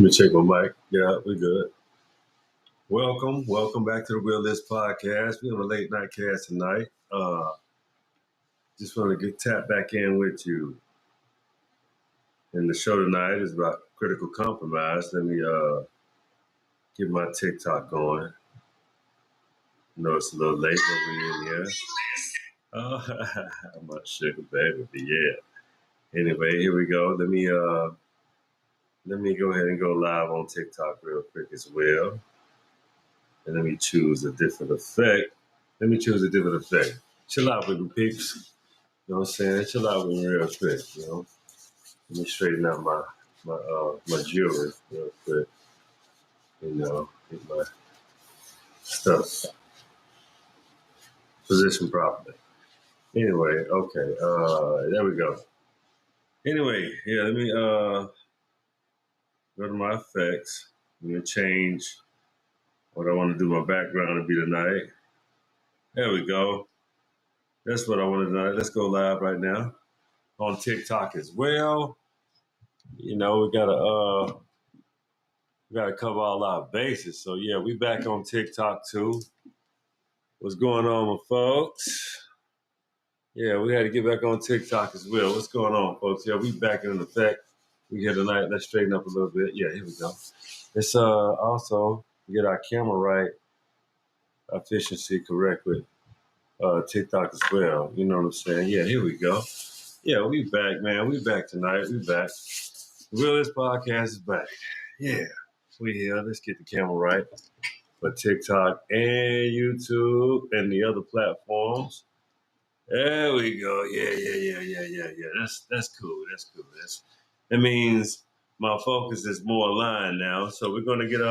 me check my mic. Yeah, we good. Welcome back to the Real List Podcast. We have a late night cast tonight. Just want to get tapped back in with you. And the show tonight is about critical compromise. Let me get my TikTok going. I know it's a little late, but we in here. Oh, I'm not sugar baby, but yeah. Anyway, here we go. Let me go ahead and go live on TikTok real quick as well. And let me choose a different effect. Chill out with me, peeps. You know what I'm saying? Chill out with me real quick. Let me straighten out my jewelry real quick. Get my stuff positioned properly. Anyway, okay. There we go. Anyway, yeah, let me go to my effects. Let me change what I want to do my background to be tonight. There we go. That's what I want to do tonight. Let's go live right now on TikTok as well. We gotta cover all our bases. So yeah, we back on TikTok too. What's going on with folks? Yeah, we had to get back on TikTok as well. What's going on, folks? Yeah, we back in effect. We here tonight. Let's straighten up a little bit. Yeah, here we go. It's also get our camera right, efficiency correct with TikTok as well. You know what I'm saying? Yeah, here we go. Yeah, we back, man. We back tonight. We back. The Realist Podcast is back. Yeah, we here. Let's get the camera right for TikTok and YouTube and the other platforms. There we go. Yeah. That's cool. That means my focus is more aligned now. So we're gonna get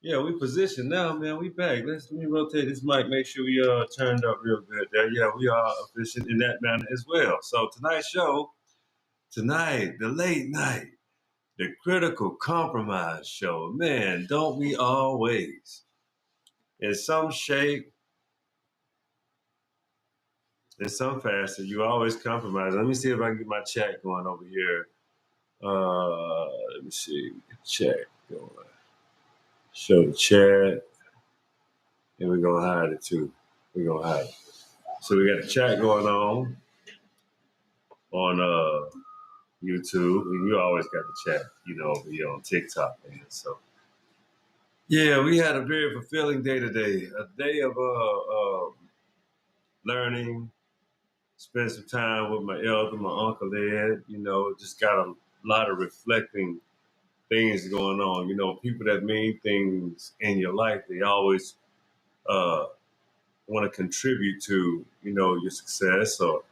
yeah, we positioned now, man. We back. Let me rotate this mic. Make sure we turned up real good there. Yeah, we are efficient in that manner as well. So tonight's show, the late night, the critical compromise show. Man, don't we always? In some shape, in some facet, you always compromise. Let me see if I can get my chat going over here. Let me see. Chat going. Show the chat. And we're going to hide it too. We're going to hide it. So we got the chat going on YouTube. And you always got the chat, over here on TikTok, man. So, yeah, we had a very fulfilling day today. A day of learning, spent some time with my elder, my uncle Ed, just got a lot of reflecting things going on. People that mean things in your life, they always want to contribute to, your success, or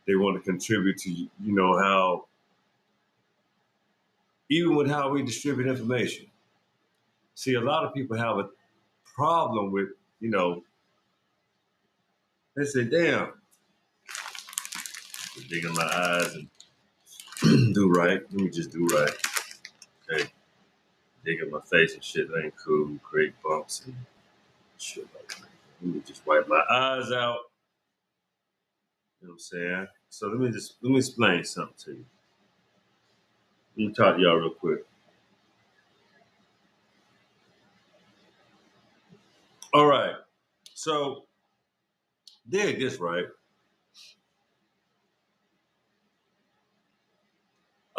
they want to contribute to, how, even with how we distribute information. See, a lot of people have a problem with, they say, damn, digging my eyes and do right. Let me just do right. Okay. Digging my face and shit ain't cool. Create bumps and shit like that. Let me just wipe my eyes out. You know what I'm saying? So let me explain something to you. Let me talk to y'all real quick. All right. So dig this right.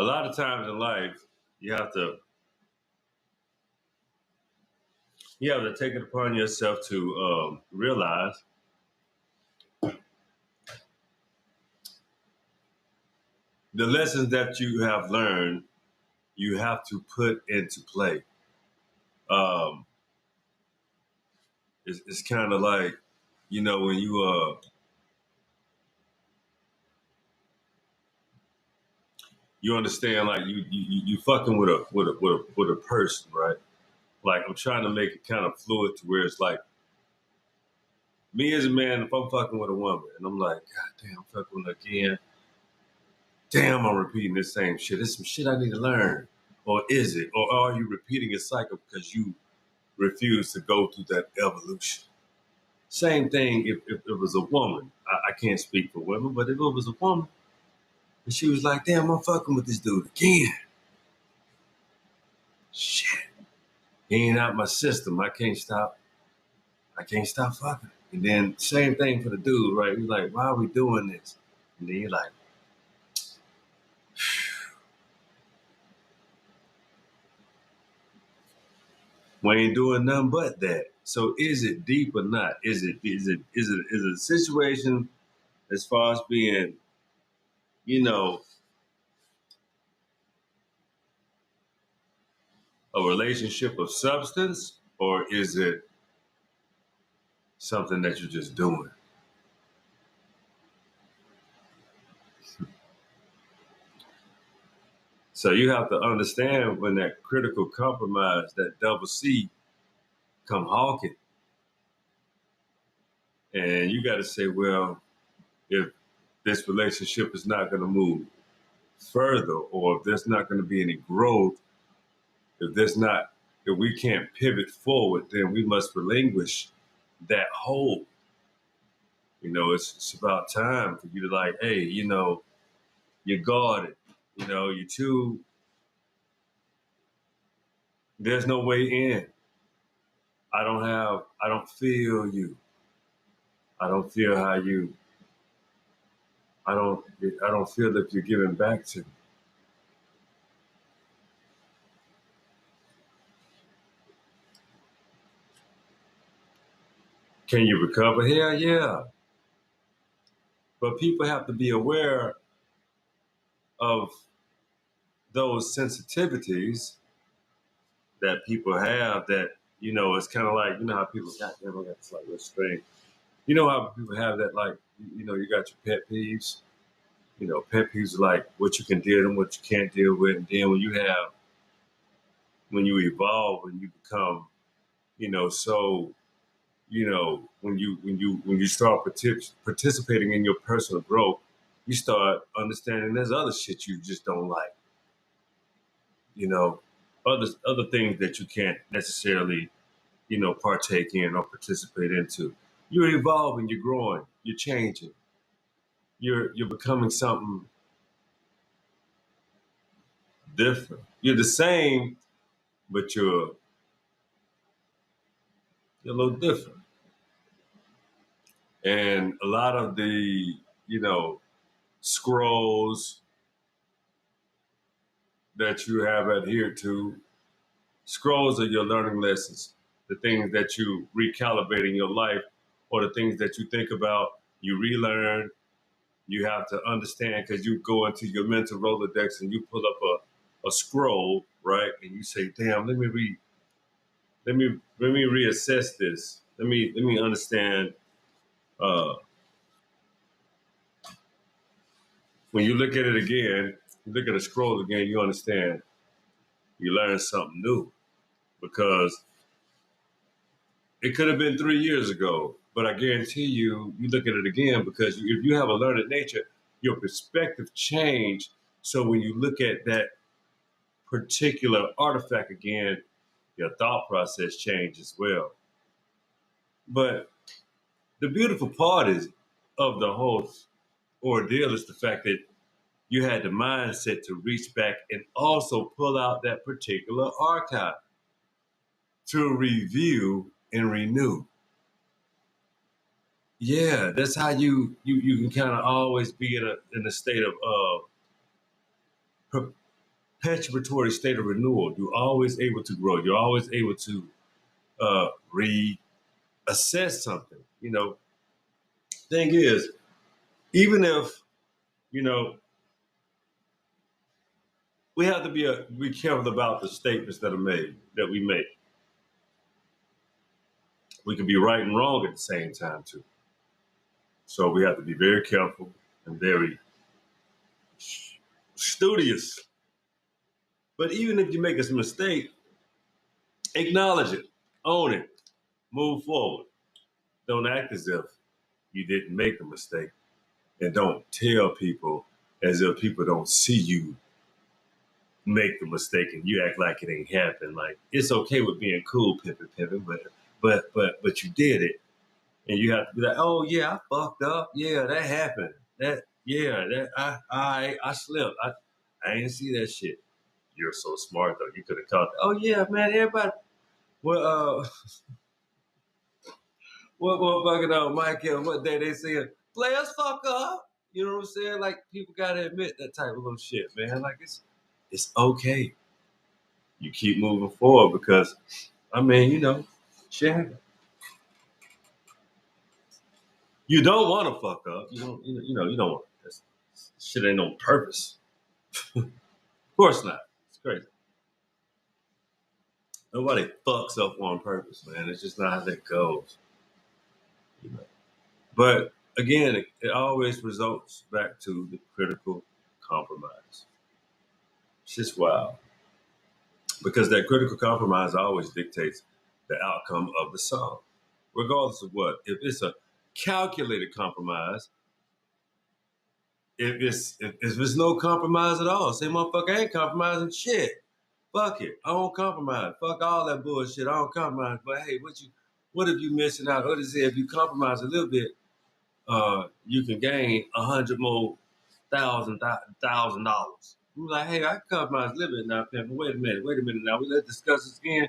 A lot of times in life, you have to take it upon yourself to realize the lessons that you have learned, you have to put into play. Um, it's kind of like, when you understand, like you fucking with a person, right? Like, I'm trying to make it kind of fluid to where it's like, me as a man, if I'm fucking with a woman and I'm like, God damn, I'm fucking with her again. Damn, I'm repeating the same shit. There's some shit I need to learn. Or is it? Or are you repeating a cycle because you refuse to go through that evolution? Same thing if it was a woman. I can't speak for women, but if it was a woman, And she was like, damn, I'm fucking with this dude again. Shit. He ain't out my system. I can't stop fucking. And then same thing for the dude, right? He's like, why are we doing this? And then you're like, we ain't doing nothing but that. So is it deep or not? Is it a situation as far as being, you know, a relationship of substance, or is it something that you're just doing? So you have to understand when that critical compromise, that double C, come hawking, and you got to say, well, if this relationship is not going to move further, or if there's not going to be any growth, if we can't pivot forward, then we must relinquish that hold. It's about time for you to like, hey, you're guarded. You're too. There's no way in. I don't feel you. I don't feel how you. I don't feel that you're giving back to me. Can you recover? Hell yeah. But people have to be aware of those sensitivities that people have that, it's kind of like, how people, goddamn, I got this like this thing. You know how people have that, like, you got your pet peeves. Pet peeves are like what you can deal with, what you can't deal with. And then when you evolve and you become, so, when you start participating in your personal growth, you start understanding there's other shit you just don't like, you know, other things that you can't necessarily, partake in or participate into. You're evolving, you're growing, you're changing, you're becoming something different. You're the same, but you're a little different. And a lot of the, scrolls that you have adhered to, scrolls are your learning lessons, the things that you recalibrate in your life, or the things that you think about, you relearn. You have to understand because you go into your mental Rolodex and you pull up a scroll, right? And you say, damn, let me reassess this. Let me understand. Uh, when you look at it again, you look at a scroll again, you understand, you learn something new because it could have been 3 years ago, but I guarantee you look at it again because if you have a learned nature, your perspective changed. So when you look at that particular artifact again, your thought process changes as well. But the beautiful part is of the whole ordeal is the fact that you had the mindset to reach back and also pull out that particular archive to review and renew. Yeah, that's how you can kind of always be in a state of perpetuatory state of renewal. You're always able to grow. You're always able to reassess something. Thing is, even if you know, we have to be careful about the statements that we make. We can be right and wrong at the same time too. So we have to be very careful and very studious. But even if you make a mistake, acknowledge it, own it, move forward. Don't act as if you didn't make a mistake, and don't tell people as if people don't see you make the mistake and you act like it ain't happened. Like it's okay with being cool, pimping, but you did it, and you have to be like, oh yeah, I fucked up. Yeah, that happened. That Yeah, that I slipped. I didn't see that shit. You're so smart though. You could have caught that. Oh yeah, man, everybody. Well, what fucking Michael, what day they saying, players fuck up. You know what I'm saying? Like people gotta admit that type of little shit, man. Like it's okay. You keep moving forward because I mean, shit happens. You don't want to fuck up. You don't want this shit ain't on purpose. Of course not. It's crazy. Nobody fucks up on purpose, man. It's just not how that goes. You know. But again, it always results back to the critical compromise. It's just wild. Because that critical compromise always dictates the outcome of the song, regardless of what. If it's a calculated compromise, if it's no compromise at all, say motherfucker I ain't compromising shit. Fuck it. I don't compromise. Fuck all that bullshit. I don't compromise. But hey, what if you missing out? What is it? If you compromise a little bit, you can gain 100 more thousand dollars. I'm like, hey, I compromise a little bit now, pimp. Wait a minute. Now let's discuss this again.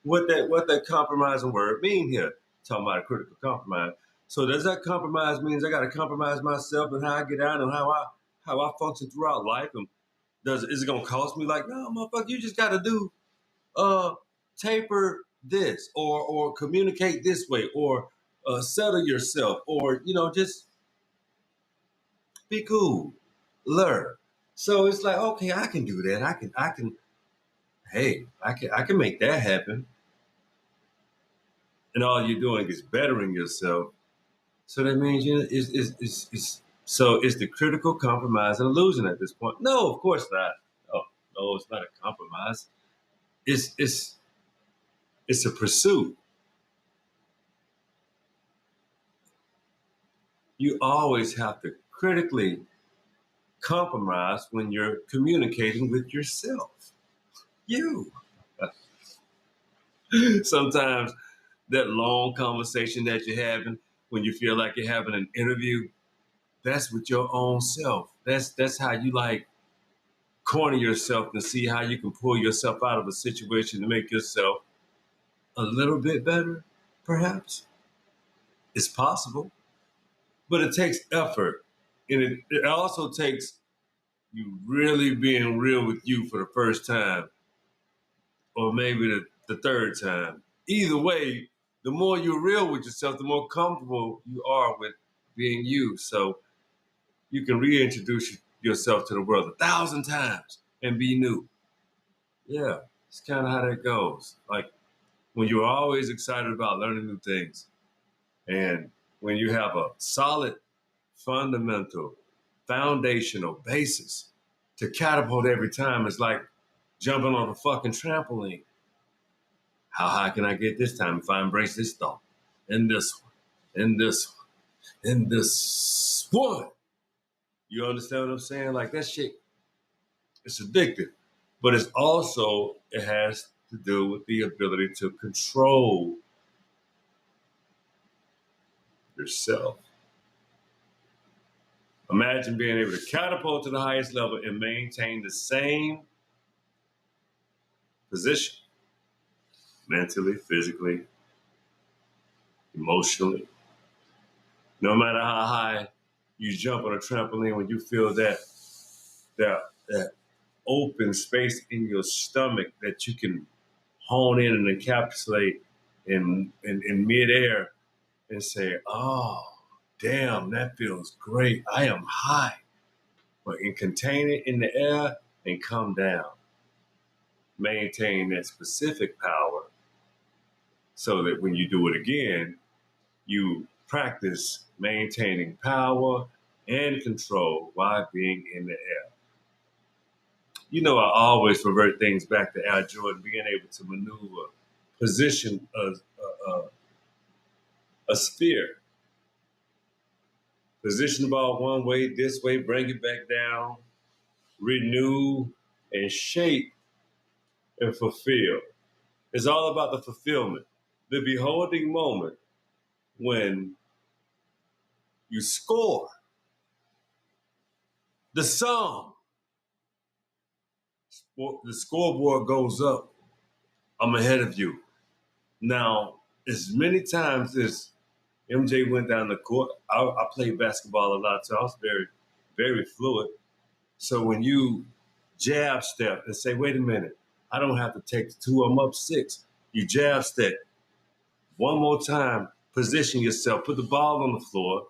What that compromising word mean here? Talking about a critical compromise. So does that compromise means I got to compromise myself and how I get out and how I function throughout life? And is it gonna cost me? Like, no, motherfucker, you just got to do uh taper this or communicate this way or settle yourself or just be cool, learn. So it's like, okay, I can do that. I can. Hey, I can make that happen. And all you're doing is bettering yourself. So that means so it's the critical compromise and illusion at this point. No, of course not. Oh, no, it's not a compromise. It's a pursuit. You always have to critically compromise when you're communicating with yourself. You. Sometimes that long conversation that you're having when you feel like you're having an interview, that's with your own self. That's how you like corner yourself and see how you can pull yourself out of a situation to make yourself a little bit better, perhaps. It's possible, but it takes effort. And it also takes you really being real with you for the first time, or maybe the third time. Either way, the more you're real with yourself, the more comfortable you are with being you. So you can reintroduce yourself to the world 1,000 times and be new. Yeah, it's kind of how that goes. Like when you're always excited about learning new things, and when you have a solid, fundamental, foundational basis to catapult every time, it's like jumping on a fucking trampoline. How high can I get this time if I embrace this thought? And this one, and this one, and this one. You understand what I'm saying? Like that shit, it's addictive. But it has to do with the ability to control yourself. Imagine being able to catapult to the highest level and maintain the same position mentally, physically, emotionally. No matter how high you jump on a trampoline, when you feel that open space in your stomach that you can hone in and encapsulate in midair and say, oh, damn, that feels great. I am high. But in contain it in the air and come down. Maintain that specific power so that when you do it again, you practice maintaining power and control while being in the air. I always revert things back to Al Jordan being able to maneuver, position a sphere, position the ball one way, this way, bring it back down, renew, and shape and fulfill. It's all about the fulfillment, the beholding moment when you score The song, the scoreboard goes up. I'm ahead of you. Now, as many times as MJ went down the court, I played basketball a lot, so I was very, very fluid. So when you jab step and say, wait a minute, I don't have to take the two, I'm up six. You jab step. One more time, position yourself, put the ball on the floor,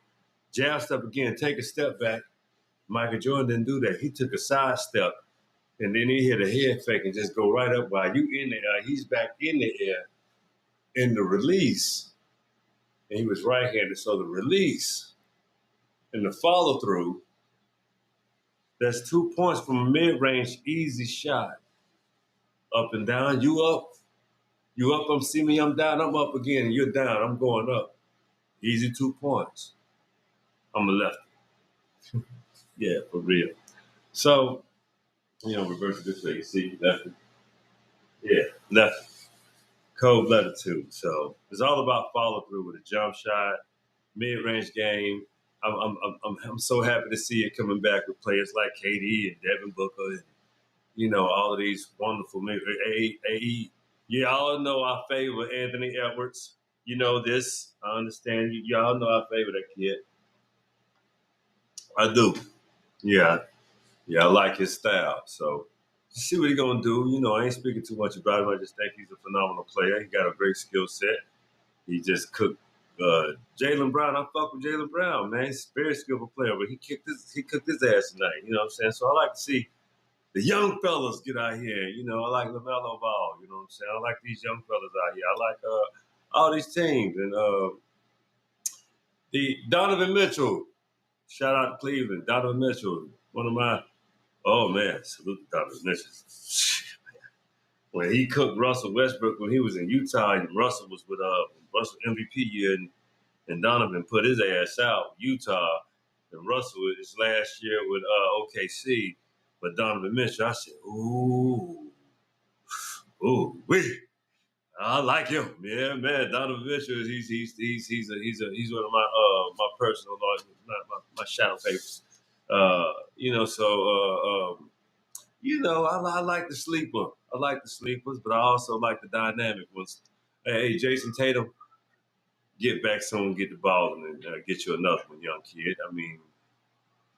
jab step again, take a step back. Michael Jordan didn't do that. He took a side step and then he hit a head fake and just go right up while you in the air. He's back in the air in the release. And he was right-handed, so the release and the follow-through, that's 2 points from a mid-range easy shot. Up and down, you up, I'm see me, I'm down, I'm up again, you're down, I'm going up. Easy 2 points. I'm a lefty. Yeah, for real. So, reverse this way. You see, lefty. Yeah, lefty. Cold blooded too. So it's all about follow through with a jump shot, mid range game. I'm so happy to see it coming back with players like KD and Devin Booker and all of these wonderful AE. You all know I favor Anthony Edwards. You know this. I understand you. Y'all know I favor that kid. I do. Yeah, yeah, I like his style. So see what he's gonna do. I ain't speaking too much about him. I just think he's a phenomenal player. He got a great skill set. He just cooked Jaylen Brown. I fuck with Jaylen Brown, man. He's a very skillful player, but he cooked his ass tonight. You know what I'm saying? So I like to see the young fellas get out here. I like LaMelo Ball. You know what I'm saying? I like these young fellas out here. I like all these teams and the Donovan Mitchell. Shout out to Cleveland. Donovan Mitchell, one of my salute to Donovan Mitchell. When he cooked Russell Westbrook when he was in Utah, and Russell was with Russell MVP year, and Donovan put his ass out Utah, and Russell his last year with OKC, but Donovan Mitchell, I said, wait, I like him, yeah, man. Donovan Mitchell, he's one of my personal my shadow favorites, I like the sleeper. I like the sleepers, but I also like the dynamic ones. Hey, Jason Tatum, get back soon, get the ball, and get you another one, young kid. I mean,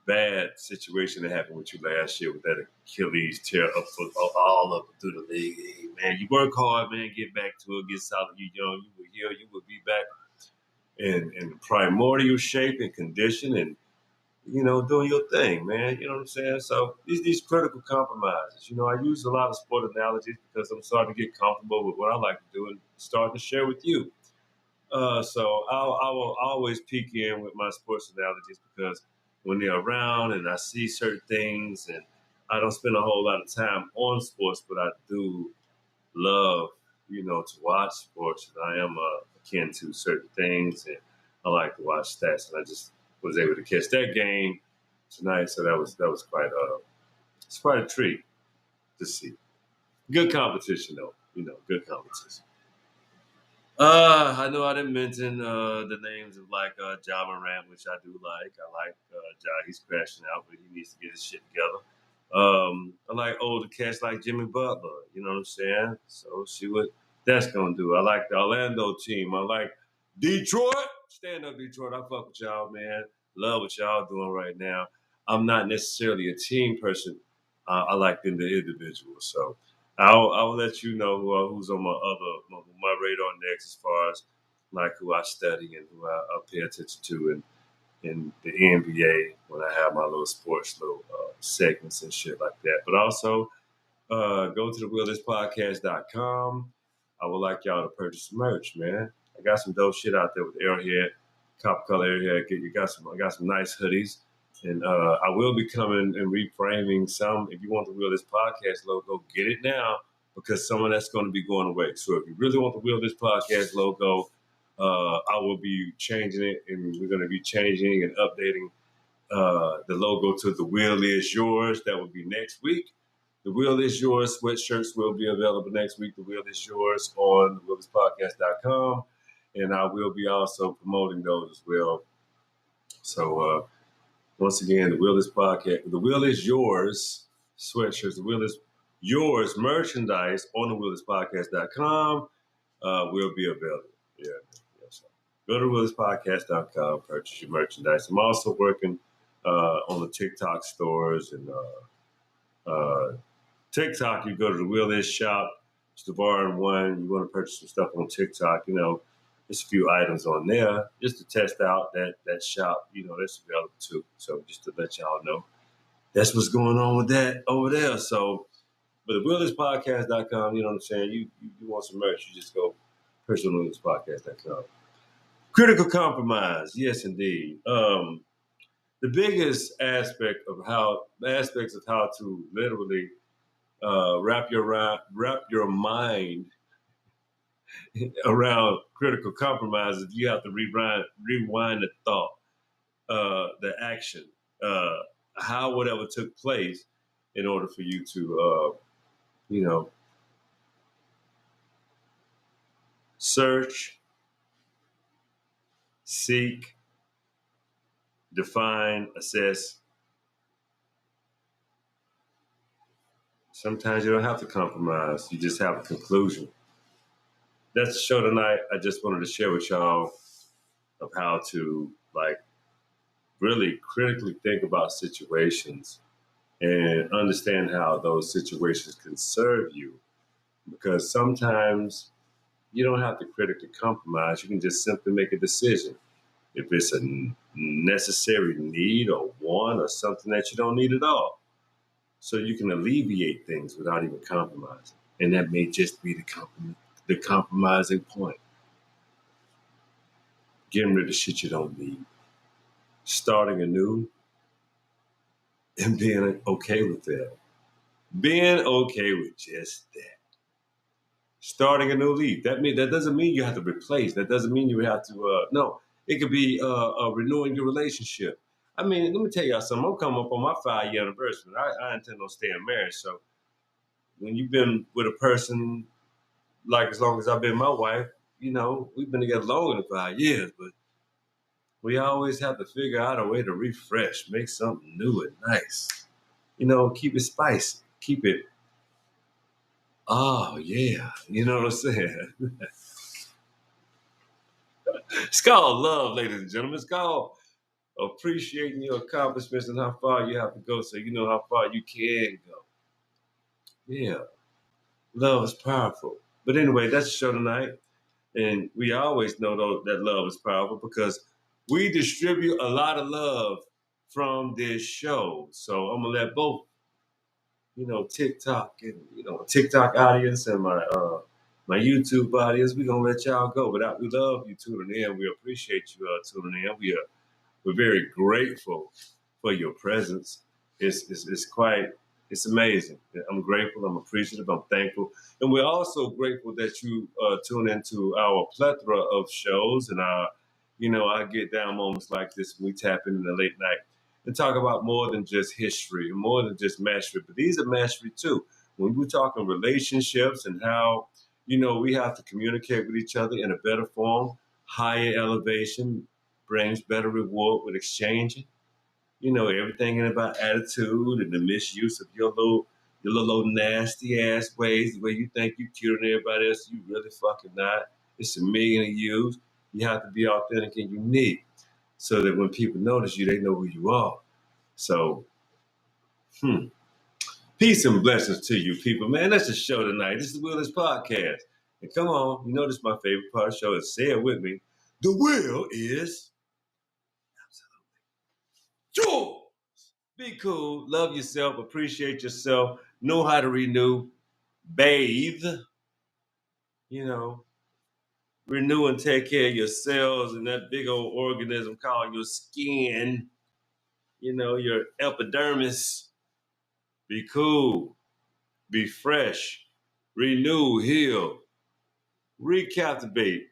bad situation that happened with you last year with that Achilles tear up all up through the league. Hey, man, you work hard, man. Get back to it. Get solid. You young. You will heal. You will be back in primordial shape and condition and doing your thing, man. You know what I'm saying? So these critical compromises. I use a lot of sport analogies because I'm starting to get comfortable with what I like to do and starting to share with you. So I will always peek in with my sports analogies because when they're around and I see certain things and I don't spend a whole lot of time on sports, but I do love, to watch sports. And I am akin to certain things and I like to watch stats. And I just was able to catch that game tonight. So that was quite it's quite a treat to see. Good competition though, good competition. I know I didn't mention the names of like Ja Morant, which I do like. I like Ja. He's crashing out, but he needs to get his shit together. I like older cats like Jimmy Butler. You know what I'm saying? So see what that's gonna do. I like the Orlando team. I like Detroit. Stand up, Detroit. I fuck with y'all, man. Love what y'all doing right now. I'm not necessarily a team person. I like them the individuals. So I'll let you know who's on my radar next as far as like who I study and who I pay attention to in the NBA when I have my little sports little segments and shit like that. But also go to the realistpodcast.com. I would like y'all to purchase some merch, man. I got some dope shit out there with Airhead, copper color Airhead. I got some nice hoodies. And I will be coming and reframing some. If you want the Realist Podcast logo, get it now because some of that's going to be going away. So if you really want the Realist Podcast logo, I will be changing it, and we're going to be changing and updating the logo to The Wheel Is Yours. That will be next week. The Wheel Is Yours sweatshirts will be available next week. The Wheel Is Yours on thewheelispodcast.com. And I will be also promoting those as well. So Once again, the Wheel is Podcast. The Wheel is yours. Sweatshirts. The Wheel is yours. Merchandise on the wheelispodcast.com will be available. Yeah. So go to wheelispodcast.com, purchase your merchandise. I'm also working on the TikTok stores and TikTok. You go to the Wheel is shop. It's the bar and one. You want to purchase some stuff on TikTok, there's a few items on there just to test out that shop. That's available too. So just to let y'all know, that's what's going on with that over there. So, but the wheelispodcast.com, you know what I'm saying? You want some merch, you just go purchase on wheelispodcast.com. Critical compromise, yes indeed. The biggest aspects of how to literally wrap your mind around critical compromises. You have to rewind the thought, the action, uh, how whatever took place in order for you to, search, seek, define, assess. Sometimes you don't have to compromise. You just have a conclusion. That's the show tonight. I just wanted to share with y'all of how to really critically think about situations and understand how those situations can serve you. Because sometimes you don't have to critically compromise. You can just simply make a decision. If it's a necessary need or want or something that you don't need at all. So you can alleviate things without even compromising. And that may just be the compromising point. Getting rid of shit you don't need. Starting anew and being okay with that. Being okay with just that. Starting a new leaf. That doesn't mean you have to replace. That doesn't mean you have to. No, it could be renewing your relationship. I mean, let me tell y'all something. I'm coming up on my 5-year anniversary. I intend on staying married. So when you've been with a person like as long as I've been my wife, we've been together longer than 5 years, but we always have to figure out a way to refresh, make something new and nice. Keep it spicy, keep it. Oh yeah, you know what I'm saying. It's called love, ladies and gentlemen. It's called appreciating your accomplishments and how far you have to go so you know how far you can go. Yeah, love is powerful. But anyway, that's the show tonight. And we always know though that love is powerful because we distribute a lot of love from this show. So I'm gonna let both, TikTok and TikTok audience and my YouTube audience, we're gonna let y'all go. But we love you tuning in. We appreciate you tuning in. We're very grateful for your presence. It's amazing. I'm grateful. I'm appreciative. I'm thankful. And we're also grateful that you tune into our plethora of shows and our get down moments like this when we tap in the late night and talk about more than just history, more than just mastery, but these are mastery too. When we're talking relationships and how, we have to communicate with each other in a better form, higher elevation, brings better reward with exchanging. Everything in about attitude and the misuse of your little nasty ass ways, the way you think you cuter than everybody else, you really fucking not. It's a million of yous. You have to be authentic and unique so that when people notice you, they know who you are. So, peace and blessings to you people, man. That's the show tonight. This is the Willis Podcast. And come on, this is my favorite part of the show. Is say it with me. The will is yours. Be cool, love yourself, appreciate yourself, know how to renew, bathe, you know, renew and take care of your cells and that big old organism called your skin, your epidermis. Be cool, be fresh, renew, heal, recaptivate,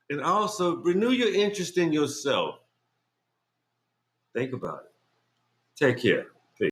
and also renew your interest in yourself. Think about it. Take care.